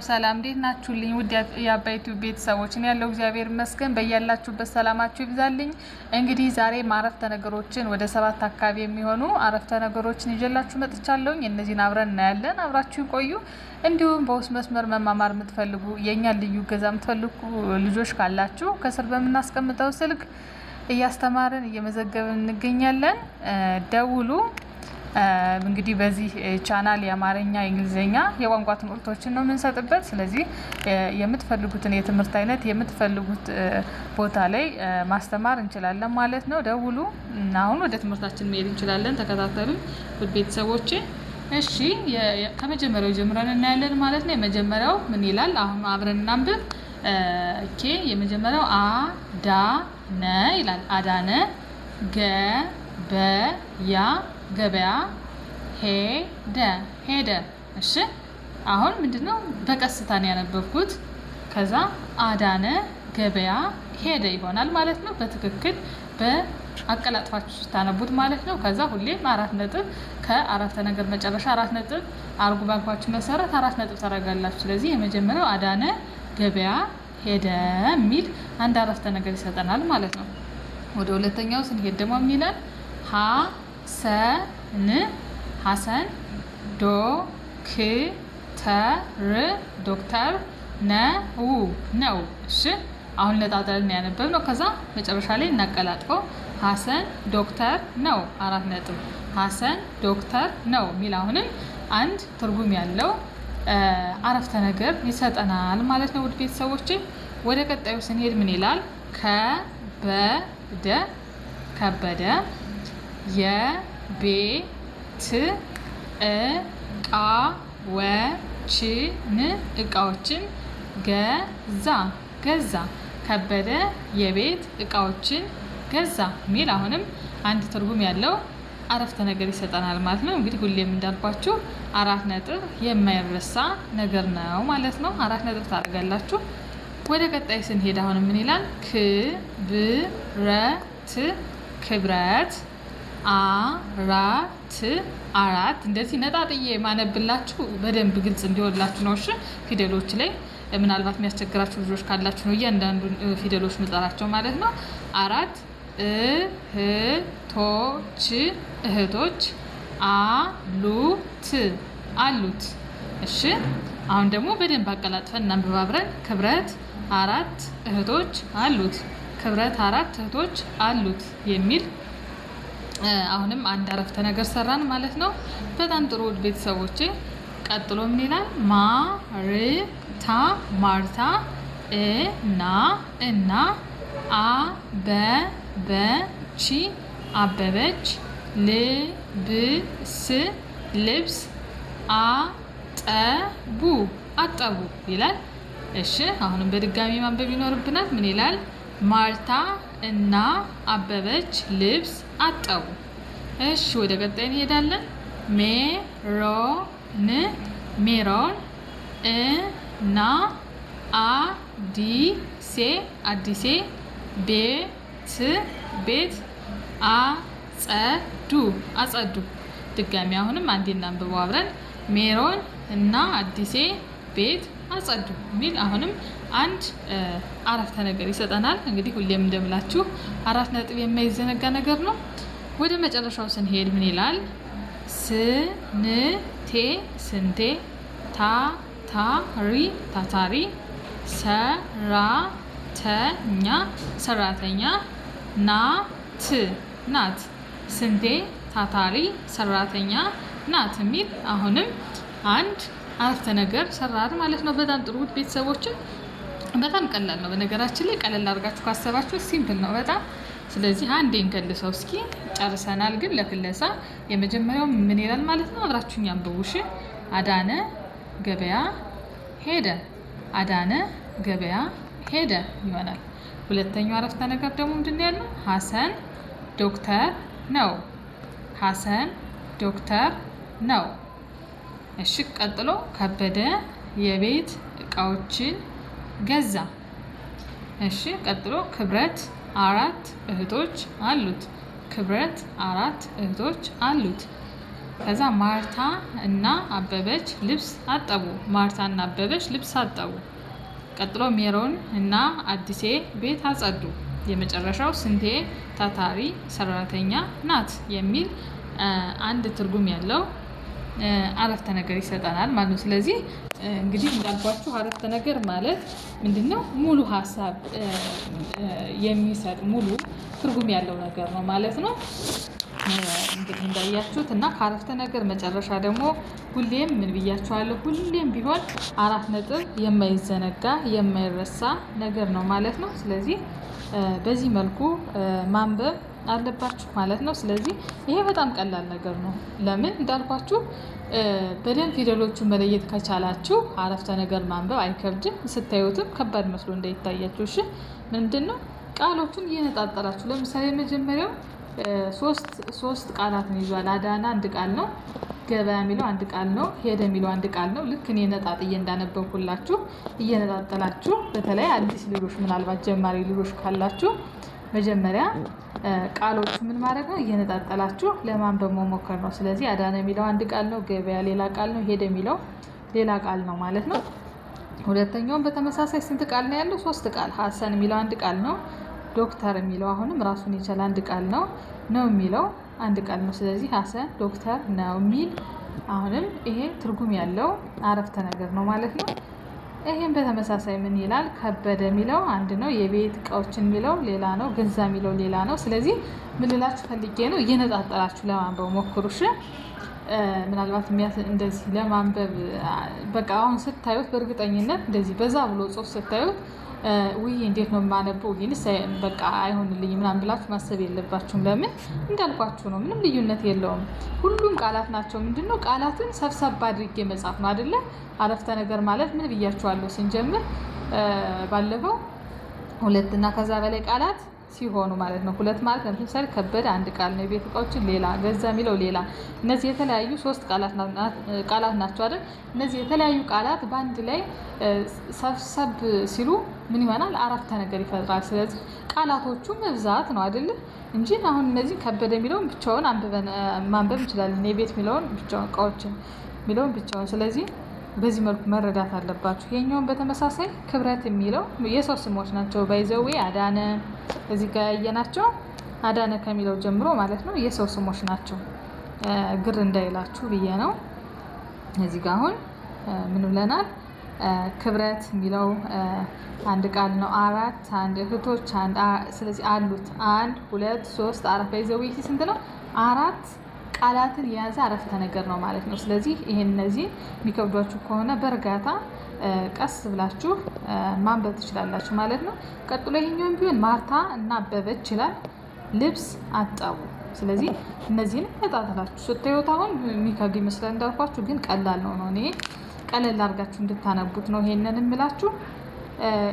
ሰላም እንዴት ናችሁልኝ? ውድ የአባይቱ ቤተሰቦች እኔ ያለው እግዚአብሔር ይመስገን። በያላችሁበት ሰላማችሁ ይብዛልኝ። እንግዲህ ዛሬ አረፍተ ነገሮችን ወደ 7 አካባቢ የሚሆኑ አረፍተ ነገሮችን ይዤላችሁ መጥቻለሁ። እነዚህን አብረን እናያለን። አብራችሁ ቆዩ። እንዲሁም በውስጥ መስመር መማማር የምትፈልጉ የኛን ልዩ ገዛ የምትፈልጉ ልጆች ካላችሁ ከስር በምናስቀምጠው ስልክ እያስተማርን እየመዘገብን እንገኛለን። ደውሉ። እንግዲህ በዚህ ቻናል የአማርኛ የእንግሊዝኛ የቋንቋ ትምህርቶችን ነው የምንሰጥበት። ስለዚህ የምትፈልጉትን የትምህርት አይነት የምትፈልጉት ቦታ ላይ ማስተማር እንችላለን ማለት ነው። ደውሉ። አሁን ወደ ትምህርታችን መሄድ እንችላለን። ተከታተሉ ውድ ቤተሰቦቼ። እሺ ከመጀመሪያው ጀምረን እናያለን ማለት ነው። የመጀመሪያው ምን ይላል? አሁን አብረን እናንብብ። የመጀመሪያው አዳነ ይላል። አዳነ ገበያ ሄደ። እሺ አሁን ምንድነው በቀስታ ነው ያነበብኩት። ከዛ አዳነ ገበያ ሄደ ይሆናል ማለት ነው። በትክክል በአቀላጥፋችሁ ስታነቡት ማለት ነው። ከዛ ሁሌም 4 ነጥብ ከአረፍተ ነገር መጨረሻ 4 ነጥብ አርጉ ባልኳችሁ መሰረት 4 ነጥብ ታደርጋላችሁ። ስለዚህ የመጀመሪያው አዳነ ገበያ ሄደ የሚል አንድ አረፍተ ነገር ይሰጠናል ማለት ነው። ወደ ሁለተኛው ስንሄድ ደግሞ ምን ይላል? ሐሰን ዶክተር ነው። እሺ አሁን ነጣጥለን ያነበብነው። ከዛ መጨረሻ ላይ እናቀላጥፈው። ሐሰን ዶክተር ነው 4 ነጥብ። ሐሰን ዶክተር ነው የሚል አሁንም አንድ ትርጉም ያለው አረፍተ ነገር ይሰጠናል ማለት ነው። ውድ ቤተሰቦቼ ወደ ቀጣዩ ስንሄድ ምን ይላል? ከበደ የቤት እቃዎችን ገዛ። ከበደ የቤት እቃዎችን ገዛ የሚል አሁንም አንድ ትርጉም ያለው አረፍተ ነገር ይሰጠናል ማለት ነው። እንግዲህ ሁሌም እንዳልኳችሁ 4 ነጥብ የማይረሳ ነገር ነው ማለት ነው። 4 ነጥብ ታደርጋላችሁ። ወደ ቀጣይ ስንሄድ አሁን ምን ይላል? ክብረት አራት እንደዚህ ነጣጥዬ ማነብላችሁ በደንብ ግልጽ እንዲሆንላችሁ ነው። እሺ ፊደሎች ላይ ምናልባት የሚያስቸግራችሁ ልጆች ካላችሁ ነው እያንዳንዱን ፊደሎች ምጠራቸው ማለት ነው። 4 እህቶች አሉት። እሺ አሁን ደግሞ በደንብ አቀላጥፈን እናንብብ አብረን። ክብረት 4 እህቶች አሉት። ክብረት 4 እህቶች አሉት የሚል አሁንም አንድ አረፍተ ነገር ሰራን ማለት ነው። በጣም ጥሩ ቤተሰቦቼ። ቀጥሎ ምን ይላል? ማርታ እና አበበች ልብስ አጠቡ ይላል። እሺ አሁንም በድጋሚ ማንበብ ይኖርብናል። ምን ይላል? ማርታ እና አበበች ልብስ አጠቡ። እሺ ወደ ቀጣይ እንሄዳለን። ሜሮን እና አዲሴ ቤት አጸዱ። ድጋሚ አሁንም አንዴ እናንብበው አብረን። ሜሮን እና አዲሴ ቤት አጸዱ የሚል አሁንም አንድ አረፍተ ነገር ይሰጠናል። እንግዲህ ሁሌም እንደምላችሁ 4 ነጥብ የማይዘነጋ ነገር ነው። ወደ መጨረሻው ስንሄድ ምን ይላል? ስንቴ ታታሪ ሰራተኛ ናት። ስንቴ ታታሪ ሰራተኛ ናት የሚል አሁንም አንድ አረፍተ ነገር ሰራን ማለት ነው። በጣም ጥሩ ቤተሰቦችን። በጣም ቀላል ነው። በነገራችን ላይ ቀለል አድርጋችሁ ካሰባችሁ ሲምፕል ነው በጣም። ስለዚህ አንዴ እንከልሰው እስኪ። ጨርሰናል፣ ግን ለክለሳ የመጀመሪያው ምን ይላል ማለት ነው? አብራችሁኝ አንብቡ እሺ። አዳነ ገበያ ሄደ ይሆናል። ሁለተኛው አረፍተ ነገር ደግሞ ምንድን ነው ያለው? ሐሰን ዶክተር ነው። እሺ ቀጥሎ ከበደ የቤት እቃዎችን ገዛ። እሺ ቀጥሎ ክብረት 4 እህቶች አሉት። ክብረት 4 እህቶች አሉት። ከዛ ማርታ እና አበበች ልብስ አጠቡ። ማርታ እና አበበች ልብስ አጠቡ። ቀጥሎ ሜሮን እና አዲሴ ቤት አጸዱ። የመጨረሻው ስንቴ ታታሪ ሰራተኛ ናት የሚል አንድ ትርጉም ያለው አረፍተ ነገር ይሰጠናል ማለት ነው። ስለዚህ እንግዲህ እንዳልኳችሁ አረፍተ ነገር ማለት ምንድነው? ሙሉ ሀሳብ የሚሰጥ ሙሉ ትርጉም ያለው ነገር ነው ማለት ነው። እንግዲህ እንዳያችሁት እና ከአረፍተ ነገር መጨረሻ ደግሞ ሁሌም ምን ብያችኋለሁ? ሁሌም ቢሆን 4 ነጥብ የማይዘነጋ የማይረሳ ነገር ነው ማለት ነው። ስለዚህ በዚህ መልኩ ማንበብ አለባችሁ ማለት ነው። ስለዚህ ይሄ በጣም ቀላል ነገር ነው። ለምን እንዳልኳችሁ በደንብ ፊደሎቹን መለየት ከቻላችሁ አረፍተ ነገር ማንበብ አይከብድም። ስታዩትም ከባድ መስሎ እንዳይታያችሁ። እሺ ምንድነው? ቃሎቹን እየነጣጠላችሁ ለምሳሌ መጀመሪያው ሶስት ቃላትን ይዟል። አዳና አንድ ቃል ነው። ገበያ የሚለው አንድ ቃል ነው። ሄደ የሚለው አንድ ቃል ነው። ልክ እኔ ነጣጥዬ እንዳነበብኩላችሁ እየነጣጠላችሁ በተለይ አዲስ ልጆች ምናልባት ጀማሪ ልጆች ካላችሁ መጀመሪያ ቃሎቹ ምን ማድረግ ነው? እየነጣጠላችሁ ለማንበብ መሞከር ነው። ስለዚህ አዳነ የሚለው አንድ ቃል ነው። ገበያ ሌላ ቃል ነው። ሄደ የሚለው ሌላ ቃል ነው ማለት ነው። ሁለተኛውም በተመሳሳይ ስንት ቃል ነው ያለው? 3 ቃል። ሀሰን የሚለው አንድ ቃል ነው። ዶክተር የሚለው አሁንም ራሱን የቻለ አንድ ቃል ነው። ነው የሚለው አንድ ቃል ነው። ስለዚህ ሀሰን ዶክተር ነው የሚል አሁንም ይሄ ትርጉም ያለው አረፍተ ነገር ነው ማለት ነው። ይሄን በተመሳሳይ ምን ይላል? ከበደ የሚለው አንድ ነው። የቤት እቃዎችን የሚለው ሌላ ነው። ገዛ የሚለው ሌላ ነው። ስለዚህ ምን ልላችሁ ፈልጌ ነው? እየነጣጠላችሁ ለማንበብ ሞክሩሽ። ምናልባት እንደዚህ ለማንበብ በቃ አሁን ስታዩት በእርግጠኝነት እንደዚህ በዛ ብሎ ጽሑፍ ስታዩት ውይ እንዴት ነው የማነበው? ይህንስ በቃ አይሆንልኝ ምናምን ብላችሁ ማሰብ የለባችሁም። ለምን እንዳልኳችሁ ነው። ምንም ልዩነት የለውም። ሁሉም ቃላት ናቸው። ምንድነው? ቃላትን ሰብሰብ አድርጌ መጻፍ ነው አይደለ? አረፍተ ነገር ማለት ምን ብያችኋለሁ ስንጀምር ባለፈው 2 እና ከዛ በላይ ቃላት ሲሆኑ ማለት ነው። 2 ማለት ለምሳሌ ከበደ አንድ ቃል ነው። የቤት እቃዎችን ሌላ፣ ገዛ የሚለው ሌላ። እነዚህ የተለያዩ 3 ቃላት ናቸው አይደል? እነዚህ የተለያዩ ቃላት በአንድ ላይ ሰብሰብ ሲሉ ምን ይሆናል? አረፍተ ነገር ይፈጥራል። ስለዚህ ቃላቶቹ መብዛት ነው አይደል? እንጂ አሁን እነዚህ ከበደ የሚለውን ብቻውን ማንበብ እንችላለን። የቤት የሚለውን ብቻውን፣ እቃዎችን የሚለውን ብቻውን። ስለዚህ በዚህ መልኩ መረዳት አለባችሁ። የኛውን በተመሳሳይ ክብረት የሚለው የሰው ስሞች ናቸው። ባይዘዌ አዳነ እዚህ ጋር ያየናቸው አዳነ ከሚለው ጀምሮ ማለት ነው የሰው ስሞች ናቸው። ግር እንዳይላችሁ ብዬ ነው። እዚህ ጋር አሁን ምን ብለናል? ክብረት የሚለው አንድ ቃል ነው። 4 አንድ እህቶች አንድ። ስለዚህ አሉት 1 2 3 4 ባይዘዌ ስንት ነው? 4 ቃላትን የያዘ አረፍተ ነገር ነው ማለት ነው። ስለዚህ ይሄን እነዚህ የሚከብዷችሁ ከሆነ በእርጋታ ቀስ ብላችሁ ማንበብ ትችላላችሁ ማለት ነው። ቀጥሎ ይሄኛውን ቢሆን ማርታ እና አበበች ይላል ልብስ አጠቡ። ስለዚህ እነዚህን ነጣጥላችሁ ስታዩት አሁን የሚከብድ ይመስላል እንዳልኳችሁ፣ ግን ቀላል ነው። እኔ ቀለል አድርጋችሁ እንድታነቡት ነው ይሄንን የምላችሁ።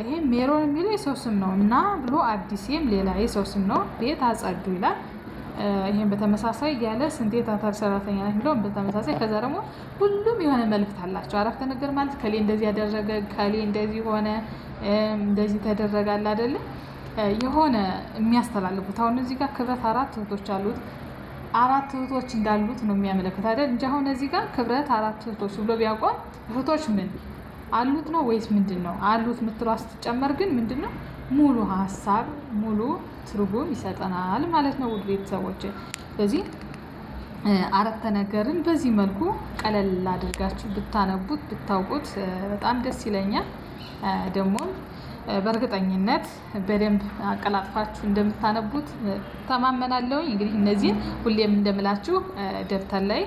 ይሄ ሜሮን የሚለው የሰው ስም ነው እና ብሎ አዲሴም ሌላ የሰው ስም ነው። ቤት አጸዱ ይላል። ይሄን በተመሳሳይ ያለ ስንቴ ታታሪ ሰራተኛ ናት የሚለውን በተመሳሳይ። ከዛ ደግሞ ሁሉም የሆነ መልእክት አላቸው። አረፍተ ነገር ማለት ከሌ እንደዚህ ያደረገ፣ ከሌ እንደዚህ ሆነ፣ እንደዚህ ተደረጋል አይደለ? የሆነ የሚያስተላልፉት። አሁን እዚህ ጋር ክብረት 4 እህቶች አሉት። 4 እህቶች እንዳሉት ነው የሚያመለክት አይደል? እንጂ አሁን እዚህ ጋር ክብረት 4 እህቶች ብሎ ቢያቆም እህቶች ምን አሉት ነው ወይስ ምንድን ነው? አሉት ምትሏ ስትጨመር ግን ምንድን ነው? ሙሉ ሀሳብ ሙሉ ትርጉም ይሰጠናል ማለት ነው። ውድ ቤተሰቦች ስለዚህ አረፍተ ነገርን በዚህ መልኩ ቀለል አድርጋችሁ ብታነቡት ብታውቁት በጣም ደስ ይለኛል። ደግሞ በእርግጠኝነት በደንብ አቀላጥፋችሁ እንደምታነቡት ተማመናለሁ። እንግዲህ እነዚህን ሁሌም እንደምላችሁ ደብተር ላይ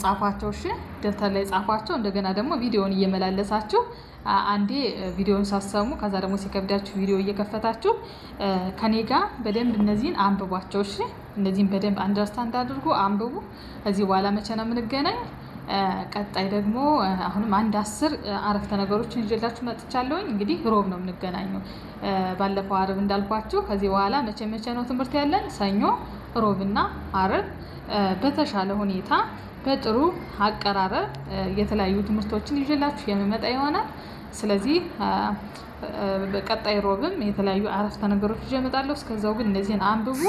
ጻፏቸው። እሺ ደብተር ላይ ጻፏቸው። እንደገና ደግሞ ቪዲዮውን እየመላለሳችሁ አንዴ ቪዲዮውን ሳሰሙ ከዛ ደግሞ ሲከብዳችሁ ቪዲዮ እየከፈታችሁ ከኔ ጋር በደንብ እነዚህን አንብቧቸው። እሺ እነዚህን በደንብ አንደርስታንድ አድርጉ፣ አንብቡ። ከዚህ በኋላ መቼ ነው የምንገናኝ? ቀጣይ ደግሞ አሁንም 10 አረፍተ ነገሮችን ይዤላችሁ መጥቻለሁኝ። እንግዲህ ሮብ ነው የምንገናኘው። ባለፈው አርብ እንዳልኳችሁ ከዚህ በኋላ መቼ ነው ትምህርት ያለን? ሰኞ፣ ሮብና አርብ በተሻለ ሁኔታ በጥሩ አቀራረብ የተለያዩ ትምህርቶችን ይዤላችሁ የምመጣ ይሆናል። ስለዚህ በቀጣይ ሮብም የተለያዩ አረፍተ ነገሮች ይዤ እመጣለሁ። እስከዛው ግን እነዚህን አንብቡ፣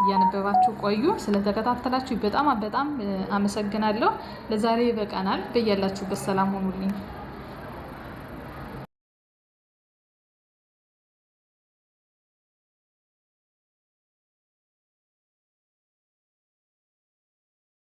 እያነበባችሁ ቆዩ። ስለተከታተላችሁ በጣም አመሰግናለሁ። ለዛሬ ይበቃናል። በያላችሁበት ሰላም ሆኑልኝ።